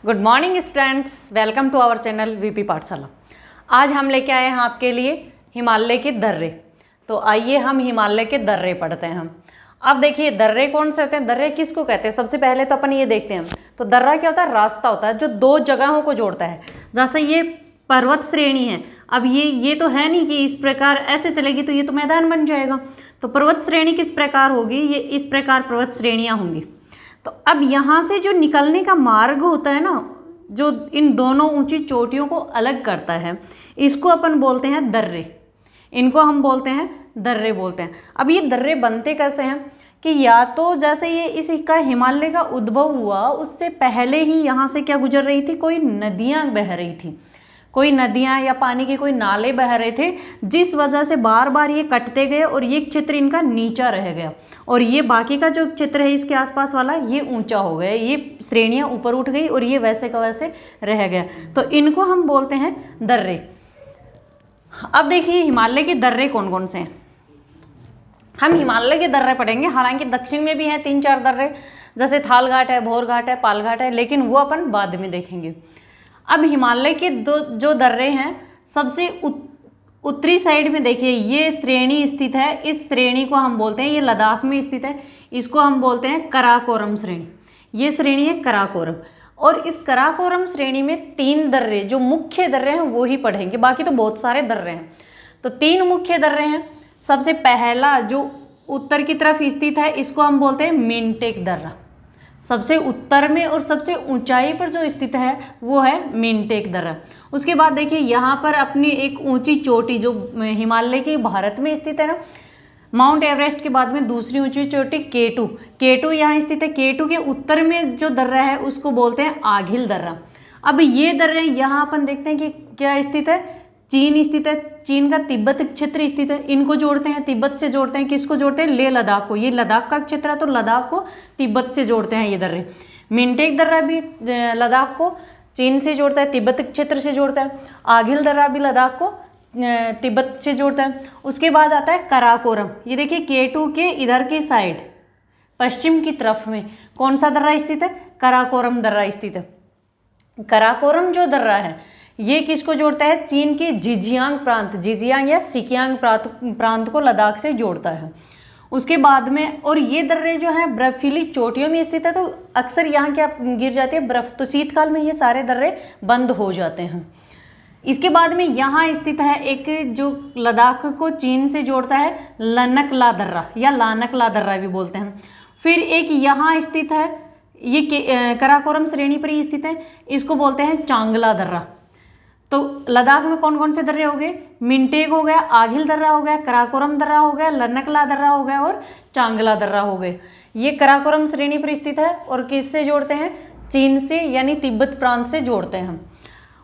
Good morning students, welcome to our channel VP Pathshala. आज हम लेके आए हैं आपके लिए हिमालय के दर्रे। तो आइए हम हिमालय के दर्रे पढ़ते हैं। अब देखिए दर्रे कौन से होते हैं, दर्रे किसको कहते हैं। सबसे पहले तो अपन ये देखते हैं, तो दर्रा क्या होता है, रास्ता होता है जो दो जगहों को जोड़ता है। जैसे ये पर्वत श्रेणी है, अब ये तो है नहीं कि इस प्रकार ऐसे चलेगी तो ये तो मैदान बन जाएगा। तो पर्वत श्रेणी किस प्रकार होगी, ये इस प्रकार पर्वत श्रेणियाँ होंगी। तो अब यहाँ से जो निकलने का मार्ग होता है ना, जो इन दोनों ऊंची चोटियों को अलग करता है, इसको अपन बोलते हैं दर्रे। इनको हम बोलते हैं दर्रे बोलते हैं। अब ये दर्रे बनते कैसे हैं कि या तो जैसे ये इसका हिमालय का उद्भव हुआ उससे पहले ही यहाँ से क्या गुजर रही थी, कोई नदियाँ बह रही थी, कोई नदियाँ या पानी के कोई नाले बह रहे थे, जिस वजह से बार बार ये कटते गए और ये क्षेत्र इनका नीचा रह गया और ये बाकी का जो क्षेत्र है इसके आसपास वाला ये ऊंचा हो गया, ये श्रेणियाँ ऊपर उठ गई और ये वैसे का वैसे रह गया। तो इनको हम बोलते हैं दर्रे। अब देखिए हिमालय के दर्रे कौन कौन से हैं। हम हिमालय के दर्रे पढ़ेंगे, हालांकि दक्षिण में भी हैं 3-4 दर्रे, जैसे थाल घाट है, भोर घाट है, पाल घाट है, लेकिन वो अपन बाद में देखेंगे। अब हिमालय के जो दर्रे हैं, सबसे उत्तरी साइड में देखिए ये श्रेणी स्थित है। इस श्रेणी को हम बोलते हैं, ये लद्दाख में स्थित है, इसको हम बोलते हैं कराकोरम श्रेणी। ये श्रेणी है कराकोरम। और इस कराकोरम श्रेणी में 3 दर्रे जो मुख्य दर्रे हैं वो ही पढ़ेंगे, बाकी तो बहुत सारे दर्रे हैं। तो 3 मुख्य दर्रे हैं। सबसे पहला जो उत्तर की तरफ स्थित है इसको हम बोलते हैं मिनटेक दर्रा। सबसे उत्तर में और सबसे ऊंचाई पर जो स्थित है वो है मिनटेक दर्रा। उसके बाद देखिए यहाँ पर अपनी एक ऊंची चोटी जो हिमालय के भारत में स्थित है ना, माउंट एवरेस्ट के बाद में दूसरी ऊंची चोटी केटू यहाँ स्थित है। केटू के उत्तर में जो दर्रा है उसको बोलते हैं आघिल दर्रा। अब ये दर्रे यहाँ अपन देखते हैं कि क्या स्थित है, चीन स्थित है। चीन का तिब्बत क्षेत्र स्थित है, इनको जोड़ते हैं, तिब्बत से जोड़ते हैं। किसको जोड़ते हैं, लेह लद्दाख को। ये लद्दाख का क्षेत्र है तो लद्दाख को तिब्बत से जोड़ते हैं ये दर्रे। मिनटेक दर्रा भी लद्दाख को चीन से जोड़ता है, तिब्बत क्षेत्र से जोड़ता है। आघिल दर्रा भी लद्दाख को तिब्बत से जोड़ता है। उसके बाद आता है कराकोरम। ये देखिए केटू के इधर की साइड पश्चिम की तरफ में कौन सा दर्रा स्थित है, कराकोरम दर्रा स्थित है। कराकोरम जो दर्रा है ये किसको जोड़ता है, चीन के जिजियांग प्रांत, जिजियांग या सिकियांग प्रांत को लद्दाख से जोड़ता है। उसके बाद में और ये दर्रे जो हैं बर्फीली चोटियों में स्थित है, तो अक्सर यहाँ क्या गिर जाती है, बर्फ। तो शीतकाल में ये सारे दर्रे बंद हो जाते हैं। इसके बाद में यहाँ स्थित है एक जो लद्दाख को चीन से जोड़ता है, लनकला दर्रा या लानकला दर्रा भी बोलते हैं। फिर एक यहाँ स्थित है, ये कराकोरम श्रेणी पर ही स्थित है, इसको बोलते हैं चांगला दर्रा। तो लद्दाख में कौन कौन से दर्रे हो गए, मिनटेक हो गया, आघिल दर्रा हो गया, कराकोरम दर्रा हो गया, लनकला दर्रा हो गया और चांगला दर्रा हो गए। ये कराकोरम श्रेणी पर स्थित है और किससे जोड़ते हैं, चीन से यानी तिब्बत प्रांत से जोड़ते हैं।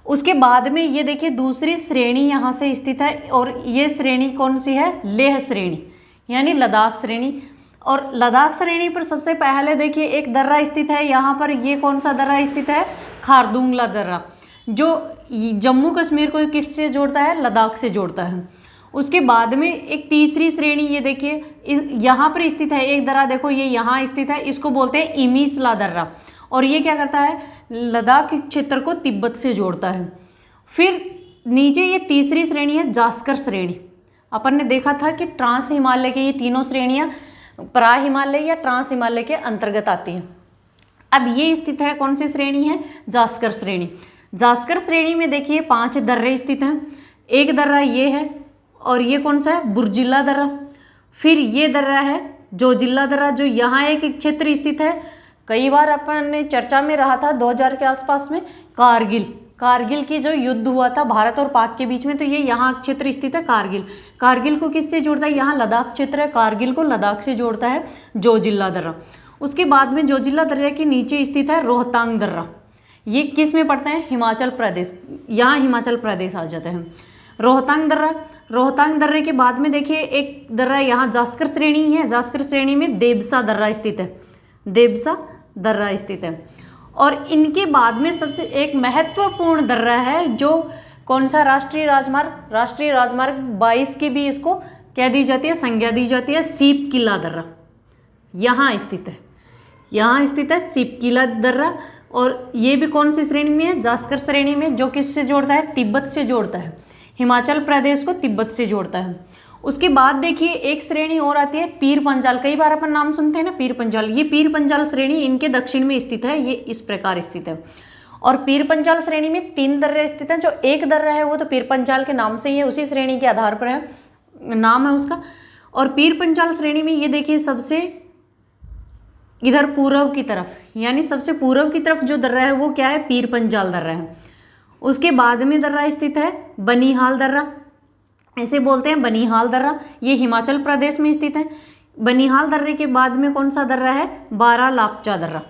उसके बाद में ये देखिए दूसरी श्रेणी यहाँ से स्थित है और ये श्रेणी कौन सी है, लेह श्रेणी यानी लद्दाख श्रेणी। और लद्दाख श्रेणी पर सबसे पहले देखिए एक दर्रा स्थित है यहाँ पर। ये कौन सा दर्रा स्थित है, खारदुंगला दर्रा, जो जम्मू कश्मीर को किससे जोड़ता है, लद्दाख से जोड़ता है। उसके बाद में एक तीसरी श्रेणी ये देखिए यहाँ पर स्थित है एक दर्रा, देखो ये यहाँ स्थित है, इसको बोलते हैं इमीसला दर्रा। और ये क्या करता है, लद्दाख क्षेत्र को तिब्बत से जोड़ता है। फिर नीचे ये तीसरी श्रेणी है जास्कर श्रेणी। अपन ने देखा था कि ट्रांस हिमालय के ये तीनों श्रेणियाँ परा हिमालय या ट्रांस हिमालय के अंतर्गत आती हैं। अब ये स्थित है कौन सी श्रेणी है, जास्कर श्रेणी। जास्कर श्रेणी में देखिए 5 दर्रे स्थित हैं। एक दर्रा ये है और ये कौन सा है, बुर्जिला दर्रा। फिर ये दर्रा है जोजिला दर्रा, जो यहाँ एक क्षेत्र स्थित है। कई बार अपन ने चर्चा में रहा था 2000 के आसपास में, कारगिल की जो युद्ध हुआ था भारत और पाक के बीच में, तो ये यहाँ क्षेत्र स्थित है कारगिल को किससे जोड़ता है, यहाँ लद्दाख क्षेत्र है, कारगिल को लद्दाख से जोड़ता है जोजिला दर्रा। उसके बाद में जोजिला दर्रे के नीचे स्थित है रोहतांग दर्रा। ये किस में पड़ता है, हिमाचल प्रदेश, यहाँ हिमाचल प्रदेश आ जाते हैं। रोहतांग दर्रे के बाद में देखिए एक दर्रा यहाँ जास्कर श्रेणी है, जास्कर श्रेणी में देबसा दर्रा स्थित है, देबसा दर्रा स्थित है। और इनके बाद में सबसे एक महत्वपूर्ण दर्रा है जो कौन सा, राष्ट्रीय राजमार्ग 22 की भी इसको क्या दी जाती है, संज्ञा दी जाती है, सीप किला दर्रा यहाँ स्थित है, यहाँ स्थित है सीप किला दर्रा। और ये भी कौन सी श्रेणी में है, जास्कर श्रेणी में, जो किससे जोड़ता है, तिब्बत से जोड़ता है। हिमाचल प्रदेश को तिब्बत से जोड़ता है। उसके बाद देखिए एक श्रेणी और आती है पीर पंजाल। कई बार अपन नाम सुनते हैं ना पीर पंजाल, ये पीर पंजाल श्रेणी इनके दक्षिण में स्थित है, ये इस प्रकार स्थित है। और पीर पंजाल श्रेणी में 3 दर्रे स्थित हैं। जो एक दर्रा है वो तो पीर पंजाल के नाम से ही है, उसी श्रेणी के आधार पर है, नाम है उसका। और पीर पंजाल श्रेणी में ये देखिए सबसे इधर पूर्व की तरफ, यानी सबसे पूर्व की तरफ जो दर्रा है वो क्या है, पीर पंजाल दर्रा है। उसके बाद में दर्रा स्थित है बनिहाल दर्रा, इसे बोलते हैं बनिहाल दर्रा, ये हिमाचल प्रदेश में स्थित है। बनिहाल दर्रे के बाद में कौन सा दर्रा है, बारा लापचा दर्रा।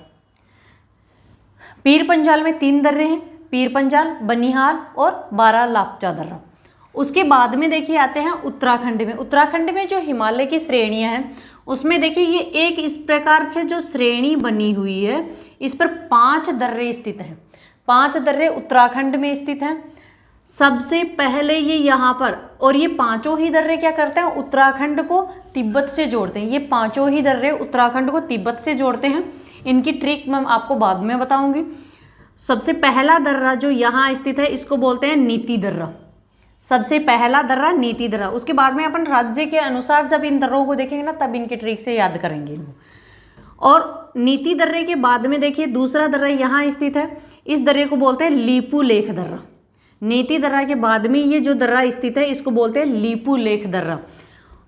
पीर पंजाल में 3 दर्रे हैं, पीर पंजाल, बनिहाल और बारा लापचा दर्रा। उसके बाद में देखिए आते हैं उत्तराखंड में। उत्तराखंड में जो हिमालय की श्रेणियां हैं उसमें देखिए ये एक इस प्रकार से जो श्रेणी बनी हुई है, इस पर 5 दर्रे स्थित हैं। 5 दर्रे उत्तराखंड में स्थित हैं। सबसे पहले ये यहाँ पर, और ये पांचों ही दर्रे क्या करते हैं, उत्तराखंड को तिब्बत से जोड़ते हैं। ये पांचों ही दर्रे उत्तराखंड को तिब्बत से जोड़ते हैं। इनकी ट्रिक मैं आपको बाद में बताऊंगी। सबसे पहला दर्रा जो यहाँ स्थित है इसको बोलते हैं नीति दर्रा। सबसे पहला दर्रा नीति दर्रा। उसके बाद में अपन राज्य के अनुसार जब इन दर्रों को देखेंगे ना तब इनकी ट्रिक से याद करेंगे इनको। और नीति दर्रे के बाद में देखिए दूसरा दर्रा यहाँ स्थित है, इस दर्रे को बोलते हैं लीपू लेख दर्रा। नीति दर्रा के बाद में ये जो दर्रा स्थित है इसको बोलते हैं लीपू लेख दर्रा।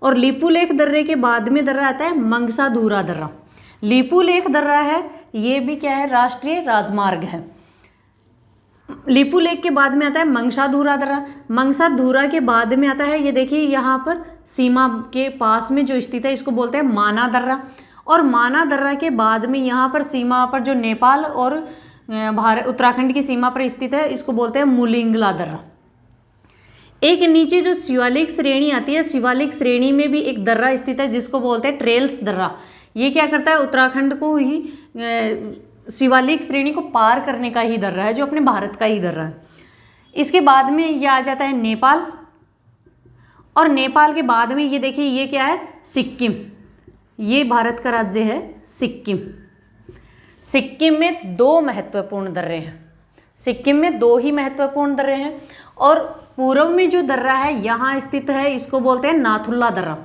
और लीपू लेख दर्रे के बाद में दर्रा आता है मंगसाधुरा दर्रा। लीपू लेख दर्रा है, ये भी क्या है, राष्ट्रीय राजमार्ग है। लीपू लेख के बाद में आता है मंगसाधुरा दर्रा। मंगसाधुरा के बाद में आता है, ये देखिए यहाँ पर सीमा के पास में जो स्थित है इसको बोलते हैं माना दर्रा। और माना दर्रा के बाद में यहाँ पर सीमा पर जो नेपाल और भारत उत्तराखंड की सीमा पर स्थित है इसको बोलते हैं मुलिंगला दर्रा। एक नीचे जो शिवालिक श्रेणी आती है, शिवालिक श्रेणी में भी एक दर्रा स्थित है जिसको बोलते हैं ट्रेल्स दर्रा। ये क्या करता है, उत्तराखंड को ही शिवालिक श्रेणी को पार करने का ही दर्रा है, जो अपने भारत का ही दर्रा है। इसके बाद में ये आ जाता है नेपाल, और नेपाल के बाद में ये देखिए ये क्या है, सिक्किम। ये भारत का राज्य है सिक्किम। सिक्किम में 2 महत्वपूर्ण दर्रे हैं। सिक्किम में 2 ही महत्वपूर्ण दर्रे हैं। और पूर्व में जो दर्रा है यहाँ स्थित है इसको बोलते हैं नाथुला दर्रा।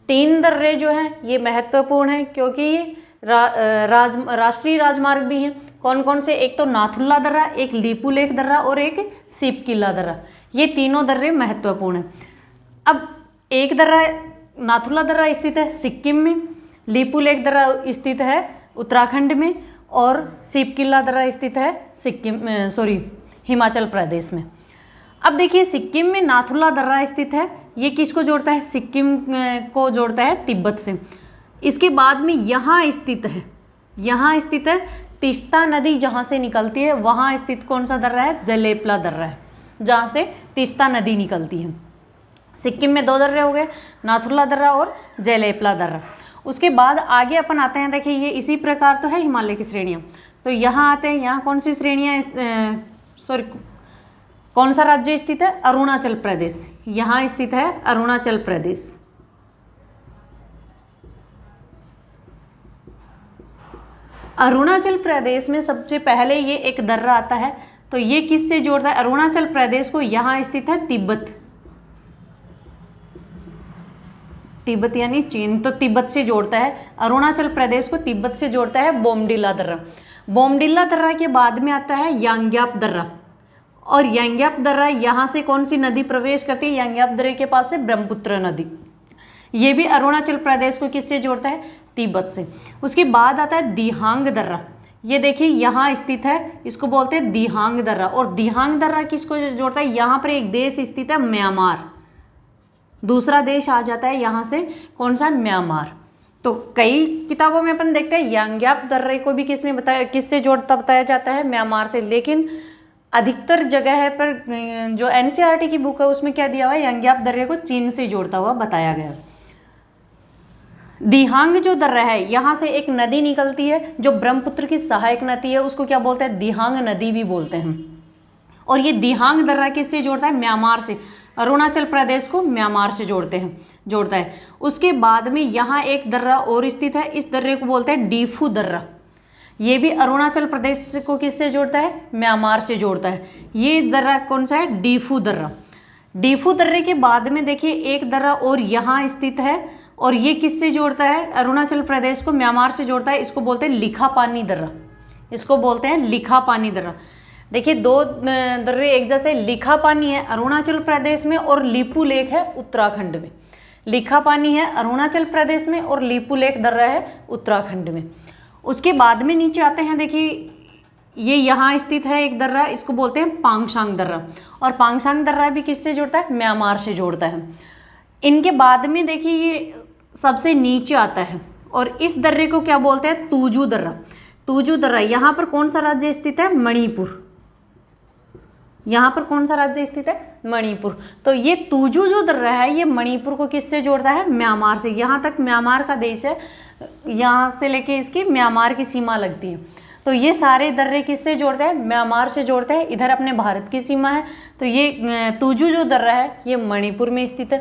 3 दर्रे जो हैं ये महत्वपूर्ण हैं क्योंकि ये राष्ट्रीय राजमार्ग भी हैं। कौन कौन से, एक तो नाथुला दर्रा, एक लीपू लेख दर्रा और एक सिपकिला दर्रा। ये तीनों दर्रे महत्वपूर्ण हैं। अब एक दर्रा नाथुला दर्रा स्थित है सिक्किम में, लीपू लेख दर्रा स्थित है उत्तराखंड में, और सिपकिला दर्रा स्थित है हिमाचल प्रदेश में। अब देखिए सिक्किम में नाथुला दर्रा स्थित है, ये किसको जोड़ता है, सिक्किम को जोड़ता है तिब्बत से। इसके बाद में यहाँ स्थित है तीस्ता नदी जहाँ से निकलती है, वहाँ स्थित कौन सा दर्रा है, जलेपला दर्रा है, जहाँ से तीस्ता नदी निकलती है। सिक्किम में 2 दर्रे हो गए, नाथुला दर्रा और जलेपला दर्रा। उसके बाद आगे अपन आते हैं, देखिए ये इसी प्रकार तो है हिमालय की श्रेणियाँ। तो यहाँ आते हैं, यहाँ कौन सी श्रेणियाँ, कौन सा राज्य स्थित है, अरुणाचल प्रदेश। यहाँ स्थित है अरुणाचल प्रदेश। अरुणाचल प्रदेश में सबसे पहले ये एक दर्रा आता है, तो ये किससे जोड़ता है, अरुणाचल प्रदेश को, यहाँ स्थित है तिब्बत यानी चीन, तो तिब्बत से जोड़ता है। अरुणाचल प्रदेश को तिब्बत से जोड़ता है बोमडिला दर्रा। बोमडिला दर्रा के बाद में आता है यांग्याप दर्रा, और यांग्याप दर्रा यहाँ से कौन सी नदी प्रवेश करती है, यांग्याप दर्रे के पास से ब्रह्मपुत्र नदी। ये भी अरुणाचल प्रदेश को किससे जोड़ता है, तिब्बत से। उसके बाद आता है दिहांग दर्रा। ये देखिए यहाँ स्थित है, इसको बोलते हैं दिहांग दर्रा। और दिहांग दर्रा किसको जोड़ता है, यहाँ पर एक देश स्थित है म्यांमार, दूसरा देश आ जाता है यहाँ से, कौन सा, म्यांमार। तो कई किताबों में अपन देखते हैं यांग्याप दर्रे को भी किससे जोड़ता बताया जाता है, म्यांमार से। लेकिन अधिकतर जगह है पर जो एनसीईआरटी की बुक है उसमें क्या दिया हुआ है, यांग्याप दर्रे को चीन से जोड़ता हुआ बताया गया। दिहांग जो दर्रा है, यहाँ से एक नदी निकलती है जो ब्रह्मपुत्र की सहायक नदी है, उसको क्या बोलते हैं, दिहांग नदी भी बोलते हैं। और ये दिहांग दर्रा किससे जोड़ता है, म्यांमार से। अरुणाचल प्रदेश को म्यांमार से जोड़ता है। उसके बाद में यहाँ एक दर्रा और स्थित है, इस दर्रे को बोलते हैं डीफू दर्रा। ये भी अरुणाचल प्रदेश को किससे जोड़ता है, म्यांमार से जोड़ता है। ये दर्रा कौन सा है, डीफू दर्रा। डीफू दर्रे के बाद में देखिए एक दर्रा और यहाँ स्थित है, और ये किससे जोड़ता है, अरुणाचल प्रदेश को म्यांमार से जोड़ता है। इसको बोलते हैं लिखापानी दर्रा, इसको बोलते हैं लिखापानी दर्रा। देखिए दो दर्रे एक जैसे, लिखापानी है अरुणाचल प्रदेश में और लीपू लेक है उत्तराखंड में। लिखापानी है अरुणाचल प्रदेश में और लीपू लेक दर्रा है उत्तराखंड में। उसके बाद में नीचे आते हैं, देखिए ये यहाँ स्थित है एक दर्रा, इसको बोलते हैं पांगसांग दर्रा, और पांगसांग दर्रा भी किससे जोड़ता है, म्यांमार से जोड़ता है। इनके बाद में देखिए ये सबसे नीचे आता है, और इस दर्रे को क्या बोलते हैं, तूजू दर्रा। तूजू दर्रा, यहाँ पर कौन सा राज्य स्थित है, मणिपुर। यहाँ पर कौन सा राज्य स्थित है, मणिपुर। तो ये तूजू जो दर्रा है ये मणिपुर को किससे जोड़ता है, म्यांमार से। यहाँ तक म्यांमार का देश है, यहाँ से लेके इसकी म्यांमार की सीमा लगती है। तो ये सारे दर्रे किससे जोड़ते हैं, म्यांमार से जोड़ते हैं। इधर अपने भारत की सीमा है, तो ये तूजू जो दर्रा है ये मणिपुर में स्थित है।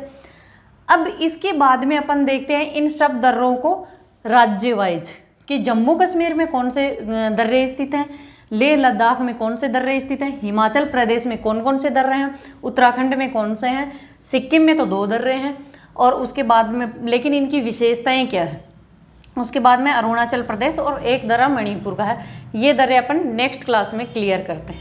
अब इसके बाद में अपन देखते हैं इन सब दर्रों को राज्य वाइज, कि जम्मू कश्मीर में कौन से दर्रे स्थित हैं, लेह लद्दाख में कौन से दर्रे स्थित हैं, हिमाचल प्रदेश में कौन कौन से दर्रे हैं, उत्तराखंड में कौन से हैं, सिक्किम में तो 2 दर्रे हैं, और उसके बाद में लेकिन इनकी विशेषताएं क्या है। उसके बाद में अरुणाचल प्रदेश और एक दर्रा मणिपुर का है। ये दर्रे अपन नेक्स्ट क्लास में क्लियर करते हैं।